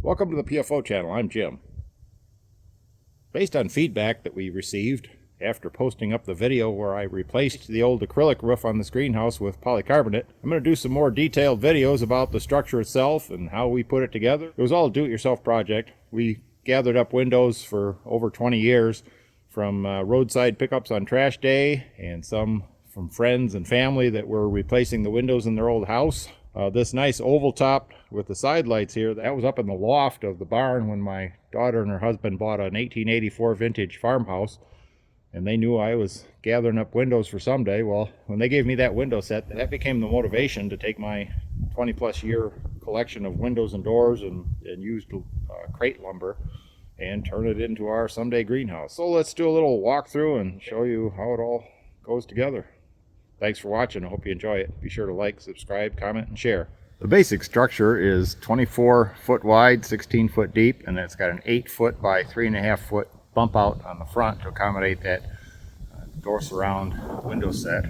Welcome to the PFO channel. I'm Jim. Based on feedback that we received after posting up the video where I replaced the old acrylic roof on this greenhouse with polycarbonate, I'm going to do some more detailed videos about the structure itself and how we put it together. It was all a do-it-yourself project. We gathered up windows for over 20 years from roadside pickups on trash day and some from friends and family that were replacing the windows in their old house. This nice oval top with the side lights here, that was up in the loft of the barn when my daughter and her husband bought an 1884 vintage farmhouse, and they knew I was gathering up windows for someday. Well, when they gave me that window set, that became the motivation to take my 20 plus year collection of windows and doors and used crate lumber and turn it into our someday greenhouse. So let's do a little walkthrough and show you how it all goes together. Thanks for watching. I hope you enjoy it. Be sure to like, subscribe, comment, and share. The basic structure is 24 foot wide, 16 foot deep, and it's got an 8 foot by 3.5 foot bump out on the front to accommodate that door surround window set.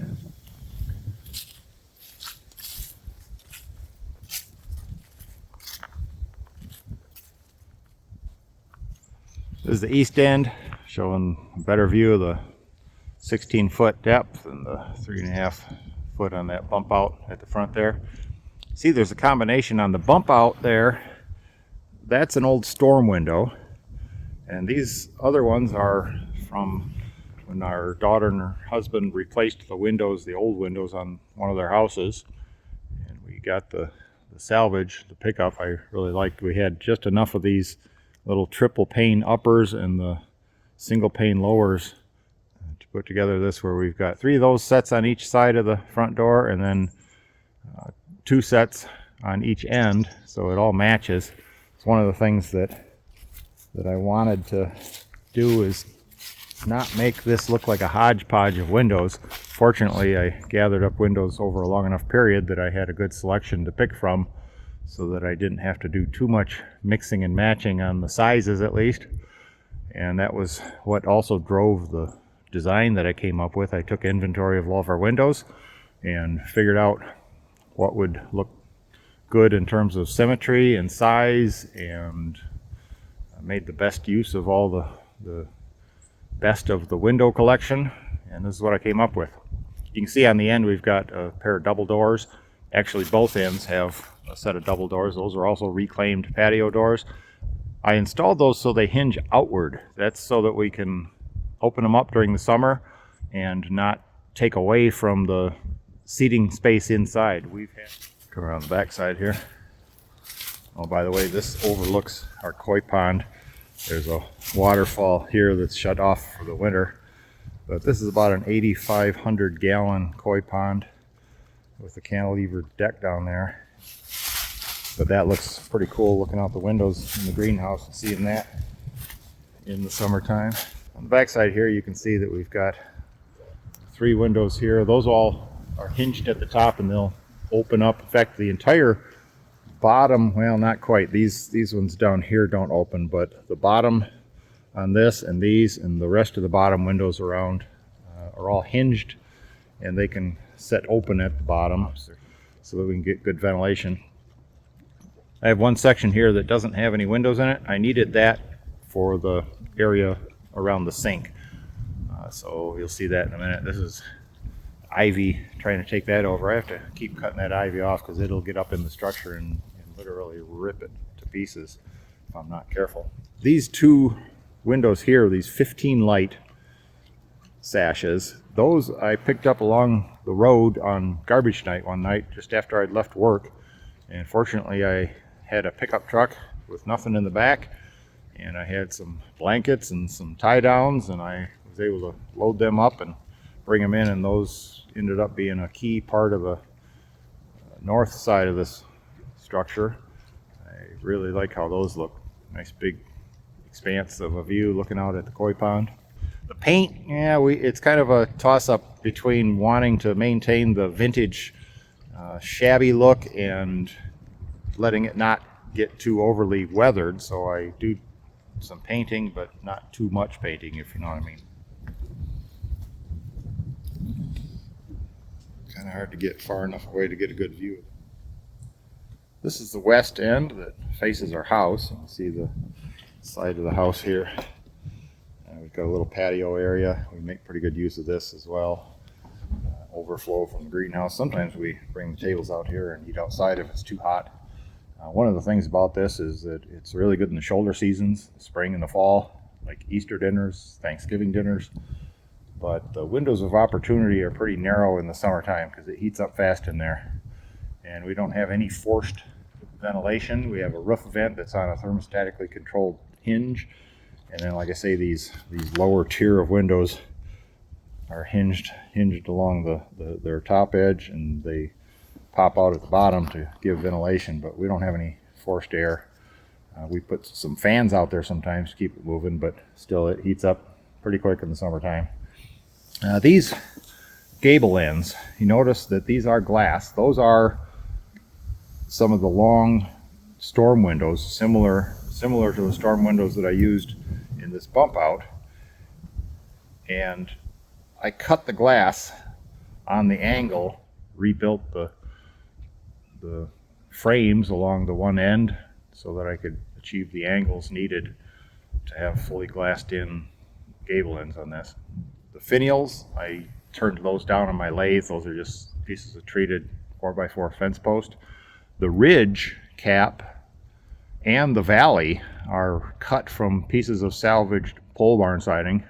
This is the east end, showing a better view of the 16 foot depth and the 3.5 foot on that bump out at the front there. See, there's a combination on the bump out there. That's an old storm window, and these other ones are from when our daughter and her husband replaced the windows, the old windows on one of their houses, and we got the Salvage, the pickup. I really liked. We had just enough of these little triple pane uppers and the single pane lowers to put together this, where we've got 3 of those sets on each side of the front door, and then 2 sets on each end, so it all matches. It's one of the things that I wanted to do, is not make this look like a hodgepodge of windows. Fortunately, I gathered up windows over a long enough period that I had a good selection to pick from, so that I didn't have to do too much mixing and matching on the sizes, at least. And that was what also drove the design that I came up with. I took inventory of all of our windows and figured out what would look good in terms of symmetry and size, and made the best use of all the best of the window collection, and this is what I came up with. You can see on the end we've got a pair of double doors. Actually, both ends have a set of double doors. Those are also reclaimed patio doors. I installed those so they hinge outward. That's so that we can open them up during the summer and not take away from the seating space inside. We've had, come around the back side here. Oh, by the way, this overlooks our koi pond. There's a waterfall here that's shut off for the winter, but this is about an 8,500 gallon koi pond with a cantilever deck down there. But that looks pretty cool, looking out the windows in the greenhouse and seeing that in the summertime. On the back side here, you can see that we've got 3 windows here. Those all are hinged at the top, and they'll open up. In fact, the entire bottom, well, not quite. These ones down here don't open, but the bottom on this and these and the rest of the bottom windows around are all hinged, and they can set open at the bottom so that we can get good ventilation. I have one section here that doesn't have any windows in it. I needed that for the area around the sink. So you'll see that in a minute. This is ivy trying to take that over. I have to keep cutting that ivy off because it'll get up in the structure and literally rip it to pieces if I'm not careful. These 2 windows here, these 15 light sashes, those I picked up along the road on garbage night one night just after I'd left work, and fortunately I had a pickup truck with nothing in the back, and I had some blankets and some tie downs, and I was able to load them up and bring them in, and those ended up being a key part of the north side of this structure. I really like how those look. Nice big expanse of a view looking out at the koi pond. The paint, yeah, it's kind of a toss-up between wanting to maintain the vintage shabby look and letting it not get too overly weathered, so I do some painting, but not too much painting, if you know what I mean. Kind of hard to get far enough away to get a good view. This is the west end that faces our house. You can see the side of the house here. We've got a little patio area. We make pretty good use of this as well. Overflow from the greenhouse. Sometimes we bring the tables out here and eat outside if it's too hot. One of the things about this is that it's really good in the shoulder seasons, the spring and the fall, like Easter dinners, Thanksgiving dinners. But the windows of opportunity are pretty narrow in the summertime because it heats up fast in there. And we don't have any forced ventilation. We have a roof vent that's on a thermostatically controlled hinge. And then, like I say, these lower tier of windows are hinged along their top edge, and they pop out at the bottom to give ventilation. But we don't have any forced air. We put some fans out there sometimes to keep it moving, but still it heats up pretty quick in the summertime. These gable ends, you notice that these are glass. Those are some of the long storm windows, similar to the storm windows that I used in this bump out. And I cut the glass on the angle, rebuilt the frames along the one end so that I could achieve the angles needed to have fully glassed in gable ends on this. The finials, I turned those down on my lathe. Those are just pieces of treated 4x4 fence post. The ridge cap and the valley are cut from pieces of salvaged pole barn siding.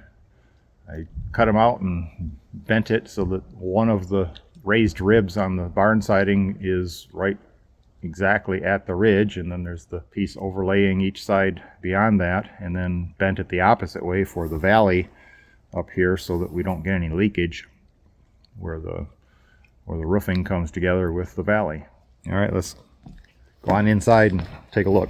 I cut them out and bent it so that one of the raised ribs on the barn siding is right exactly at the ridge, and then there's the piece overlaying each side beyond that, and then bent it the opposite way for the valley up here so that we don't get any leakage where the roofing comes together with the valley. All right, let's go on inside and take a look.